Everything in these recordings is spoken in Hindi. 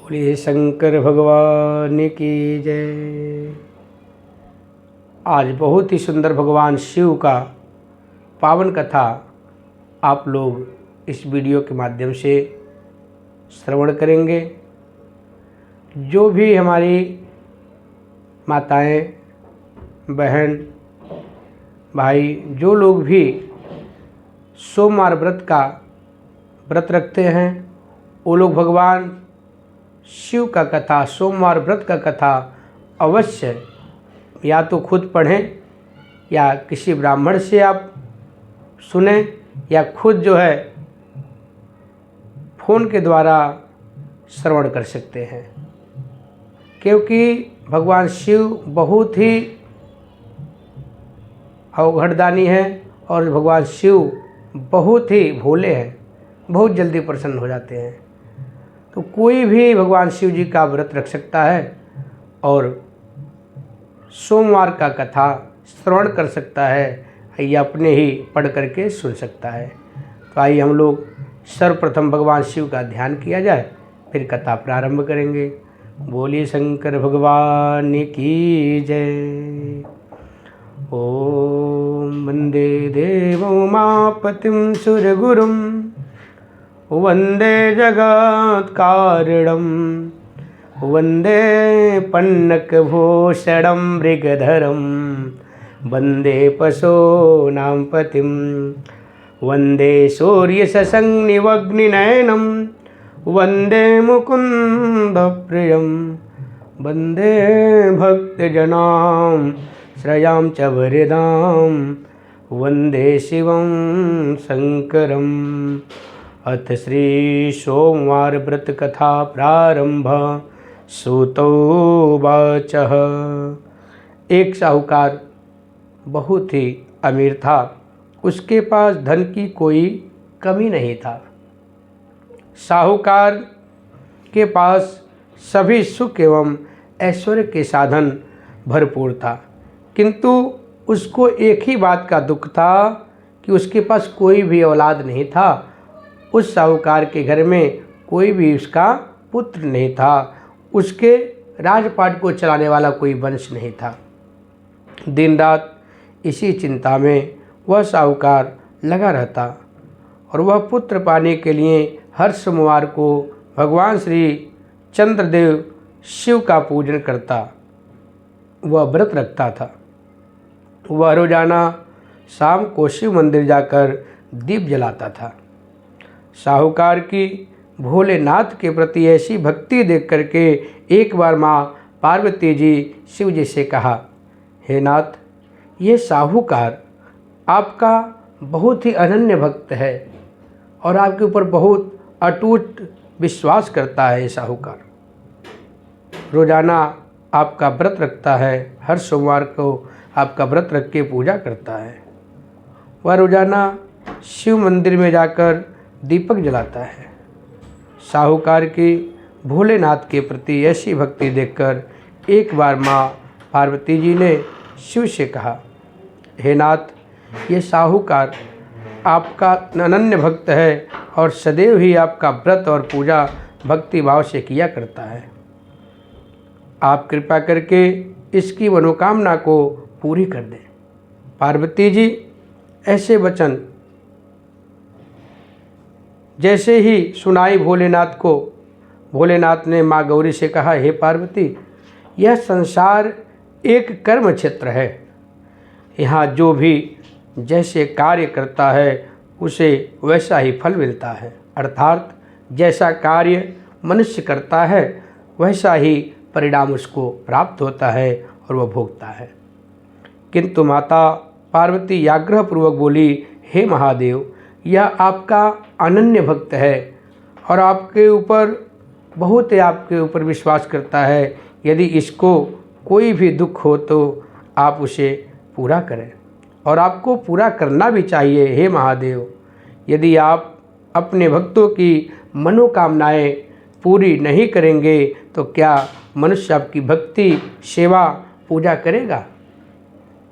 बोलिए शंकर भगवान की जय। आज बहुत ही सुंदर भगवान शिव का पावन कथा आप लोग इस वीडियो के माध्यम से श्रवण करेंगे। जो भी हमारी माताएं, बहन, भाई, जो लोग भी सोमवार व्रत का व्रत रखते हैं, वो लोग भगवान शिव का कथा, सोमवार व्रत का कथा अवश्य या तो खुद पढ़ें या किसी ब्राह्मण से आप सुने या खुद जो है फ़ोन के द्वारा श्रवण कर सकते हैं। क्योंकि भगवान शिव बहुत ही अवघड़दानी हैं और भगवान शिव बहुत ही भोले हैं, बहुत जल्दी प्रसन्न हो जाते हैं। तो कोई भी भगवान शिव जी का व्रत रख सकता है और सोमवार का कथा श्रवण कर सकता है या अपने ही पढ़ करके सुन सकता है। तो आइए हम लोग सर्वप्रथम भगवान शिव का ध्यान किया जाए, फिर कथा प्रारंभ करेंगे। बोलिए शंकर भगवान की जय। ओम वंदे देवं उमापतिं सुरगुरुं वंदे जगत्कारणं वंदे पन्नकभूषणं मृगधरं वंदे पशूनां पतिं वंदे सूर्यशशाङ्कनिवग्निनयनं वंदे मुकुन्दप्रियं वंदे भक्तजनां श्रयां च वरदां वंदे शिवं शंकरम्। अथ श्री सोमवार व्रत कथा प्रारंभ। सूतोवाच। एक साहूकार बहुत ही अमीर था, उसके पास धन की कोई कमी नहीं था। साहूकार के पास सभी सुख एवं ऐश्वर्य के साधन भरपूर था, किंतु उसको एक ही बात का दुख था कि उसके पास कोई भी औलाद नहीं था। उस साहूकार के घर में कोई भी उसका पुत्र नहीं था, उसके राजपाट को चलाने वाला कोई वंश नहीं था। दिन रात इसी चिंता में वह साहूकार लगा रहता और वह पुत्र पाने के लिए हर सोमवार को भगवान श्री चंद्रदेव शिव का पूजन करता, वह व्रत रखता था। वह रोजाना शाम को शिव मंदिर जाकर दीप जलाता था। साहूकार की भोलेनाथ के प्रति ऐसी भक्ति देख करके एक बार माँ पार्वती जी शिव जी से कहा, हे नाथ, ये साहूकार आपका बहुत ही अनन्य भक्त है और आपके ऊपर बहुत अटूट विश्वास करता है। ये साहूकार रोजाना आपका व्रत रखता है, हर सोमवार को आपका व्रत रख के पूजा करता है। वह रोजाना शिव मंदिर में जाकर दीपक जलाता है। साहूकार की भोलेनाथ के प्रति ऐसी भक्ति देखकर एक बार माँ पार्वती जी ने शिव से कहा, हे नाथ, ये साहूकार आपका अनन्य भक्त है और सदैव ही आपका व्रत और पूजा भक्ति भाव से किया करता है। आप कृपा करके इसकी मनोकामना को पूरी कर दें। पार्वती जी ऐसे वचन जैसे ही सुनाई भोलेनाथ को, भोलेनाथ ने माँ गौरी से कहा, हे पार्वती, यह संसार एक कर्म क्षेत्र है। यहाँ जो भी जैसे कार्य करता है उसे वैसा ही फल मिलता है। अर्थात जैसा कार्य मनुष्य करता है वैसा ही परिणाम उसको प्राप्त होता है और वह भोगता है। किंतु माता पार्वती आग्रहपूर्वक बोली, हे महादेव, यह आपका अनन्य भक्त है और आपके ऊपर विश्वास करता है। यदि इसको कोई भी दुख हो तो आप उसे पूरा करें और आपको पूरा करना भी चाहिए। हे महादेव, यदि आप अपने भक्तों की मनोकामनाएं पूरी नहीं करेंगे तो क्या मनुष्य आपकी भक्ति, सेवा, पूजा करेगा?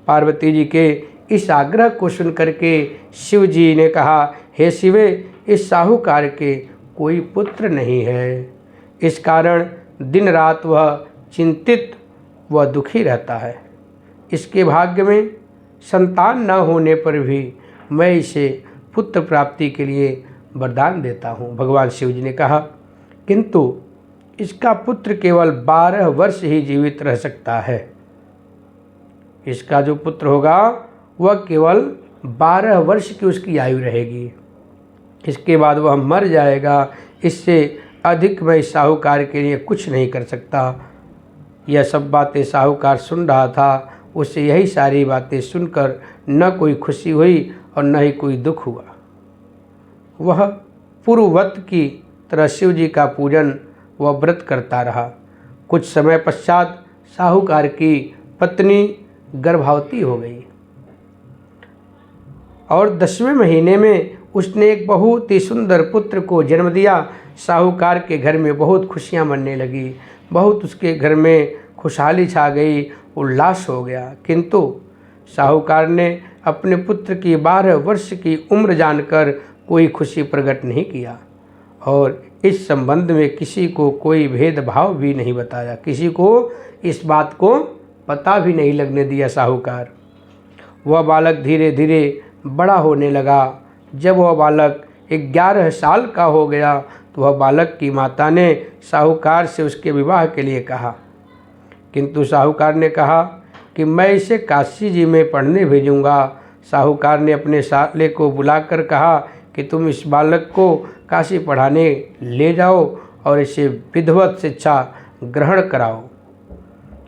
पार्वती जी के इस आग्रह को सुन करके शिव जी ने कहा, हे शिवे, इस साहूकार के कोई पुत्र नहीं है, इस कारण दिन रात वह चिंतित व दुखी रहता है। इसके भाग्य में संतान न होने पर भी मैं इसे पुत्र प्राप्ति के लिए वरदान देता हूँ। भगवान शिव जी ने कहा, किंतु इसका पुत्र केवल 12 वर्ष ही जीवित रह सकता है। इसका जो पुत्र होगा वह केवल 12 वर्ष की उसकी आयु रहेगी, इसके बाद वह मर जाएगा। इससे अधिक मैं साहूकार के लिए कुछ नहीं कर सकता। यह सब बातें साहूकार सुन रहा था। उसे यही सारी बातें सुनकर न कोई खुशी हुई और न ही कोई दुख हुआ। वह पूर्ववत की तरह शिव जी का पूजन व व्रत करता रहा। कुछ समय पश्चात साहूकार की पत्नी गर्भवती हो गई और 10वें महीने में उसने एक बहुत ही सुंदर पुत्र को जन्म दिया। साहूकार के घर में बहुत खुशियां मनने लगी, बहुत उसके घर में खुशहाली छा गई, उल्लास हो गया। किंतु साहूकार ने अपने पुत्र की 12 वर्ष की उम्र जानकर कोई खुशी प्रकट नहीं किया और इस संबंध में किसी को कोई भेदभाव भी नहीं बताया। किसी को इस बात को पता भी नहीं लगने दिया साहूकार। वह बालक धीरे धीरे बड़ा होने लगा। जब वह बालक 11 साल का हो गया तो वह बालक की माता ने साहूकार से उसके विवाह के लिए कहा, किंतु साहूकार ने कहा कि मैं इसे काशी जी में पढ़ने भेजूंगा। साहूकार ने अपने साले को बुलाकर कहा कि तुम इस बालक को काशी पढ़ाने ले जाओ और इसे विधिवत शिक्षा ग्रहण कराओ।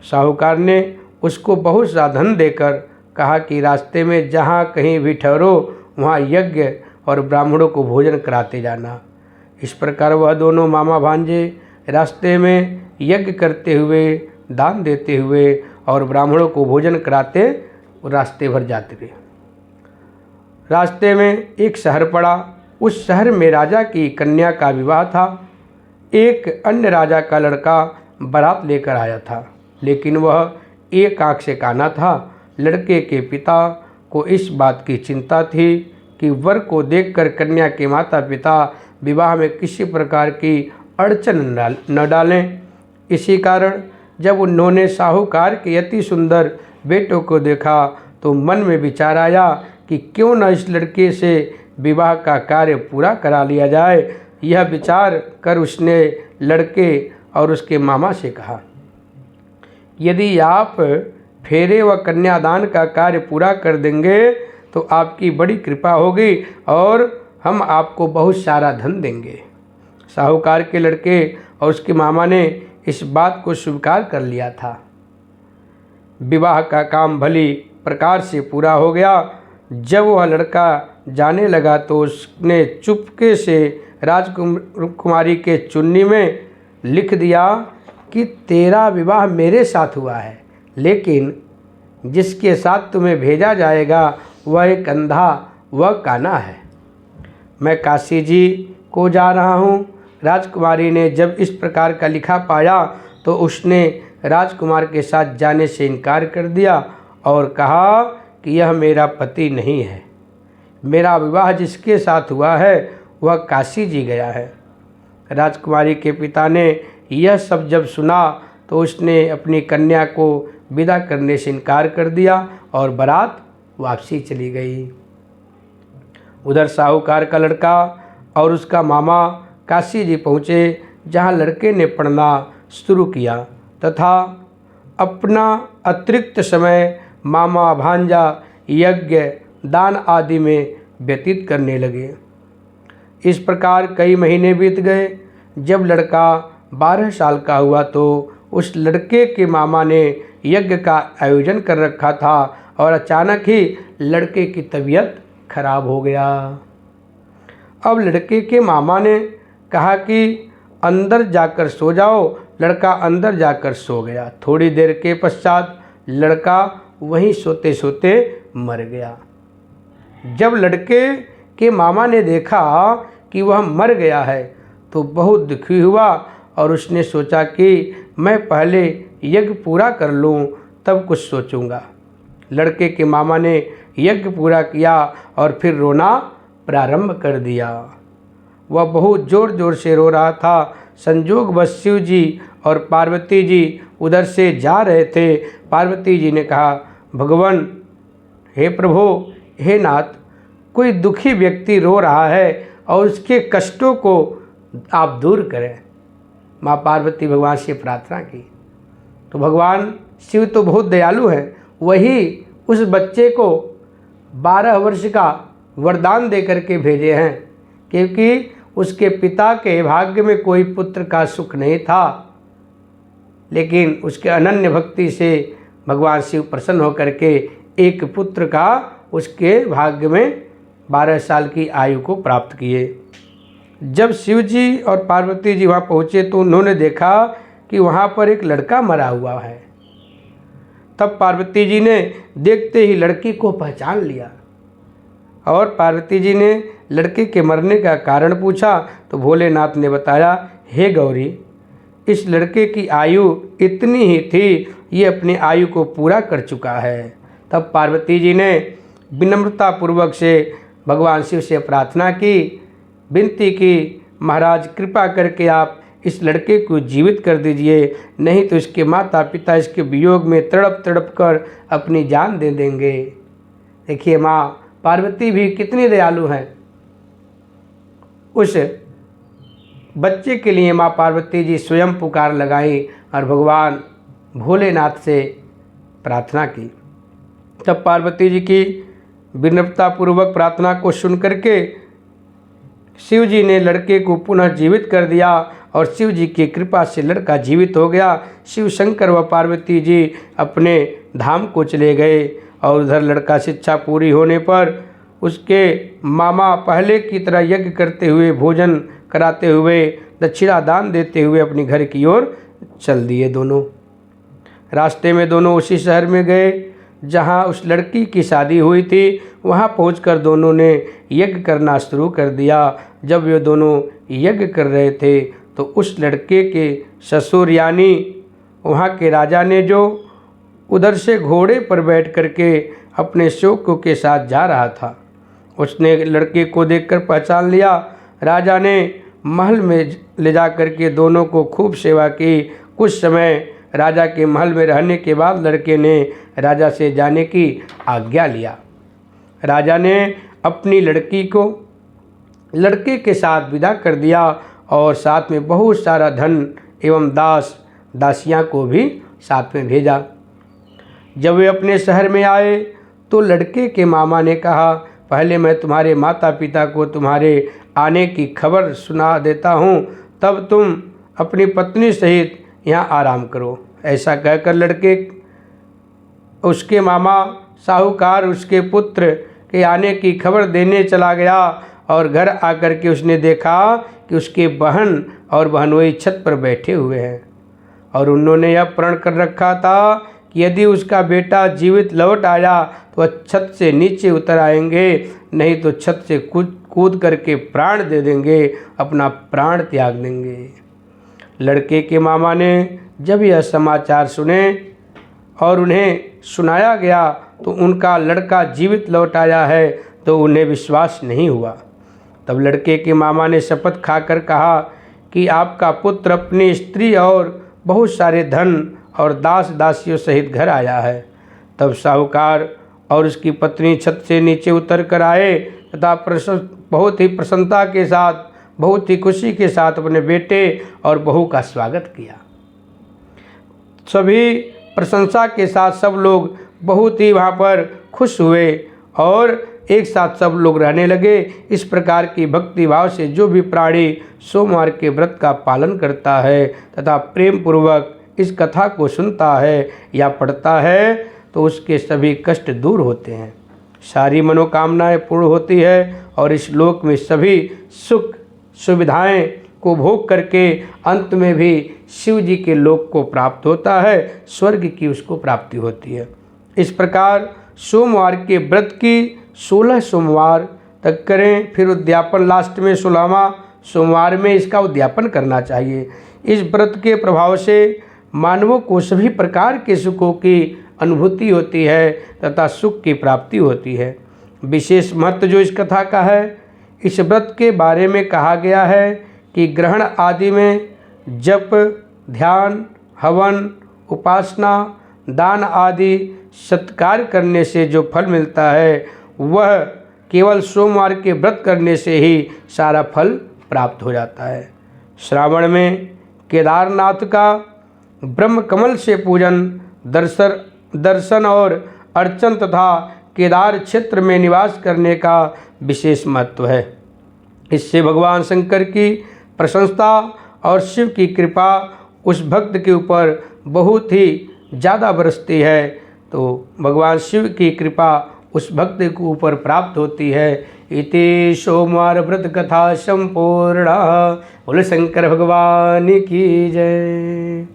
साहूकार ने उसको बहुत सा धन देकर कहा कि रास्ते में जहाँ कहीं भी ठहरो वहाँ यज्ञ और ब्राह्मणों को भोजन कराते जाना। इस प्रकार वह दोनों मामा भांजे रास्ते में यज्ञ करते हुए, दान देते हुए और ब्राह्मणों को भोजन कराते रास्ते भर जाते रहे। रास्ते में एक शहर पड़ा। उस शहर में राजा की कन्या का विवाह था। एक अन्य राजा का लड़का बारात लेकर आया था, लेकिन वह एक आँख से काना था। लड़के के पिता को इस बात की चिंता थी कि वर को देखकर कन्या के माता पिता विवाह में किसी प्रकार की अड़चन न डालें। इसी कारण जब उन्होंने साहूकार के अति सुंदर बेटों को देखा तो मन में विचार आया कि क्यों न इस लड़के से विवाह का कार्य पूरा करा लिया जाए। यह विचार कर उसने लड़के और उसके मामा से कहा, यदि आप फेरे व कन्यादान का कार्य पूरा कर देंगे तो आपकी बड़ी कृपा होगी और हम आपको बहुत सारा धन देंगे। साहूकार के लड़के और उसके मामा ने इस बात को स्वीकार कर लिया था। विवाह का काम भली प्रकार से पूरा हो गया। जब वह लड़का जाने लगा तो उसने चुपके से राजकुमारी के चुन्नी में लिख दिया कि तेरा विवाह मेरे साथ हुआ है, लेकिन जिसके साथ तुम्हें भेजा जाएगा वह एक अंधा व काना है। मैं काशी जी को जा रहा हूँ। राजकुमारी ने जब इस प्रकार का लिखा पाया तो उसने राजकुमार के साथ जाने से इनकार कर दिया और कहा कि यह मेरा पति नहीं है। मेरा विवाह जिसके साथ हुआ है वह काशी जी गया है। राजकुमारी के पिता ने यह सब जब सुना तो उसने अपनी कन्या को विदा करने से इनकार कर दिया और बारात वापसी चली गई। उधर साहूकार का लड़का और उसका मामा काशी जी पहुँचे, जहाँ लड़के ने पढ़ना शुरू किया तथा अपना अतिरिक्त समय मामा भांजा यज्ञ दान आदि में व्यतीत करने लगे। इस प्रकार कई महीने बीत गए। जब लड़का 12 साल का हुआ तो उस लड़के के मामा ने यज्ञ का आयोजन कर रखा था और अचानक ही लड़के की तबीयत खराब हो गया। अब लड़के के मामा ने कहा कि अंदर जाकर सो जाओ। लड़का अंदर जाकर सो गया। थोड़ी देर के पश्चात लड़का वहीं सोते सोते मर गया। जब लड़के के मामा ने देखा कि वह मर गया है तो बहुत दुखी हुआ और उसने सोचा कि मैं पहले यज्ञ पूरा कर लूं तब कुछ सोचूंगा। लड़के के मामा ने यज्ञ पूरा किया और फिर रोना प्रारंभ कर दिया। वह बहुत ज़ोर ज़ोर से रो रहा था। संजोगवश शिव जी और पार्वती जी उधर से जा रहे थे। पार्वती जी ने कहा, भगवान, हे प्रभु, हे नाथ, कोई दुखी व्यक्ति रो रहा है और उसके कष्टों को आप दूर करें। माँ पार्वती भगवान से प्रार्थना की तो भगवान शिव तो बहुत दयालु हैं, वही उस बच्चे को 12 वर्ष का वरदान दे करके भेजे हैं, क्योंकि उसके पिता के भाग्य में कोई पुत्र का सुख नहीं था, लेकिन उसके अनन्य भक्ति से भगवान शिव प्रसन्न होकर के एक पुत्र का उसके भाग्य में 12 साल की आयु को प्राप्त किए। जब शिव जी और पार्वती जी वहाँ पहुँचे तो उन्होंने देखा कि वहाँ पर एक लड़का मरा हुआ है। तब पार्वती जी ने देखते ही लड़की को पहचान लिया और पार्वती जी ने लड़के के मरने का कारण पूछा तो भोलेनाथ ने बताया, हे गौरी, इस लड़के की आयु इतनी ही थी, ये अपनी आयु को पूरा कर चुका है। तब पार्वती जी ने विनम्रतापूर्वक से भगवान शिव से प्रार्थना की, विनती की, महाराज कृपा करके आप इस लड़के को जीवित कर दीजिए, नहीं तो इसके माता पिता इसके वियोग में तड़प तड़प कर अपनी जान दे देंगे। देखिए माँ पार्वती भी कितनी दयालु हैं। उस बच्चे के लिए माँ पार्वती जी स्वयं पुकार लगाई और भगवान भोलेनाथ से प्रार्थना की। तब पार्वती जी की विनम्रतापूर्वक प्रार्थना को सुन करके शिव जी ने लड़के को पुनः जीवित कर दिया और शिव जी की कृपा से लड़का जीवित हो गया। शिव शंकर व पार्वती जी अपने धाम को चले गए और उधर लड़का शिक्षा पूरी होने पर उसके मामा पहले की तरह यज्ञ करते हुए, भोजन कराते हुए, दक्षिणा दान देते हुए अपने घर की ओर चल दिए। दोनों रास्ते में दोनों उसी शहर में गए जहाँ उस लड़की की शादी हुई थी। वहाँ पहुंचकर दोनों ने यज्ञ करना शुरू कर दिया। जब वे दोनों यज्ञ कर रहे थे तो उस लड़के के ससुर यानी वहाँ के राजा ने, जो उधर से घोड़े पर बैठ करके अपने शोक के साथ जा रहा था, उसने लड़के को देखकर पहचान लिया। राजा ने महल में ले जा करके दोनों को खूब सेवा की। कुछ समय राजा के महल में रहने के बाद लड़के ने राजा से जाने की आज्ञा लिया। राजा ने अपनी लड़की को लड़के के साथ विदा कर दिया और साथ में बहुत सारा धन एवं दास दासियां को भी साथ में भेजा। जब वे अपने शहर में आए तो लड़के के मामा ने कहा, पहले मैं तुम्हारे माता पिता को तुम्हारे आने की खबर सुना देता हूँ, तब तुम अपनी पत्नी सहित यहाँ आराम करो। ऐसा कहकर लड़के उसके मामा साहूकार उसके पुत्र के आने की खबर देने चला गया और घर आकर के उसने देखा कि उसके बहन और बहनोई छत पर बैठे हुए हैं और उन्होंने यह प्रण कर रखा था कि यदि उसका बेटा जीवित लौट आया तो वह छत से नीचे उतर आएंगे, नहीं तो छत से कूद करके प्राण दे देंगे, अपना प्राण त्याग देंगे। लड़के के मामा ने जब यह समाचार सुने और उन्हें सुनाया गया तो उनका लड़का जीवित लौट आया है तो उन्हें विश्वास नहीं हुआ। तब लड़के के मामा ने शपथ खाकर कहा कि आपका पुत्र अपनी स्त्री और बहुत सारे धन और दास दासियों सहित घर आया है। तब साहूकार और उसकी पत्नी छत से नीचे उतर कर आए तथा बहुत ही प्रसन्नता के साथ, बहुत ही खुशी के साथ अपने बेटे और बहू का स्वागत किया। सभी प्रशंसा के साथ सब लोग बहुत ही वहाँ पर खुश हुए और एक साथ सब लोग रहने लगे। इस प्रकार की भक्ति भाव से जो भी प्राणी सोमवार के व्रत का पालन करता है तथा प्रेम पूर्वक इस कथा को सुनता है या पढ़ता है तो उसके सभी कष्ट दूर होते हैं, सारी मनोकामनाएं पूर्ण होती है और इस लोक में सभी सुख सुविधाएं को भोग करके अंत में भी शिव जी के लोक को प्राप्त होता है, स्वर्ग की उसको प्राप्ति होती है। इस प्रकार सोमवार के व्रत की 16 सोमवार तक करें, फिर उद्यापन लास्ट में 16वां सोमवार में इसका उद्यापन करना चाहिए। इस व्रत के प्रभाव से मानवों को सभी प्रकार के सुखों की अनुभूति होती है तथा सुख की प्राप्ति होती है। विशेष महत्व जो इस कथा का है, इस व्रत के बारे में कहा गया है कि ग्रहण आदि में जप, ध्यान, हवन, उपासना, दान आदि सत्कार करने से जो फल मिलता है वह केवल सोमवार के व्रत करने से ही सारा फल प्राप्त हो जाता है। श्रावण में केदारनाथ का ब्रह्म कमल से पूजन, दर्शन और अर्चन तथा केदार क्षेत्र में निवास करने का विशेष महत्व है। इससे भगवान शंकर की प्रशंसा और शिव की कृपा उस भक्त के ऊपर बहुत ही ज़्यादा बरसती है। तो भगवान शिव की कृपा उस भक्त के ऊपर प्राप्त होती है। इति सोमवार व्रत कथा संपूर्णा। बोले शंकर भगवान की जय।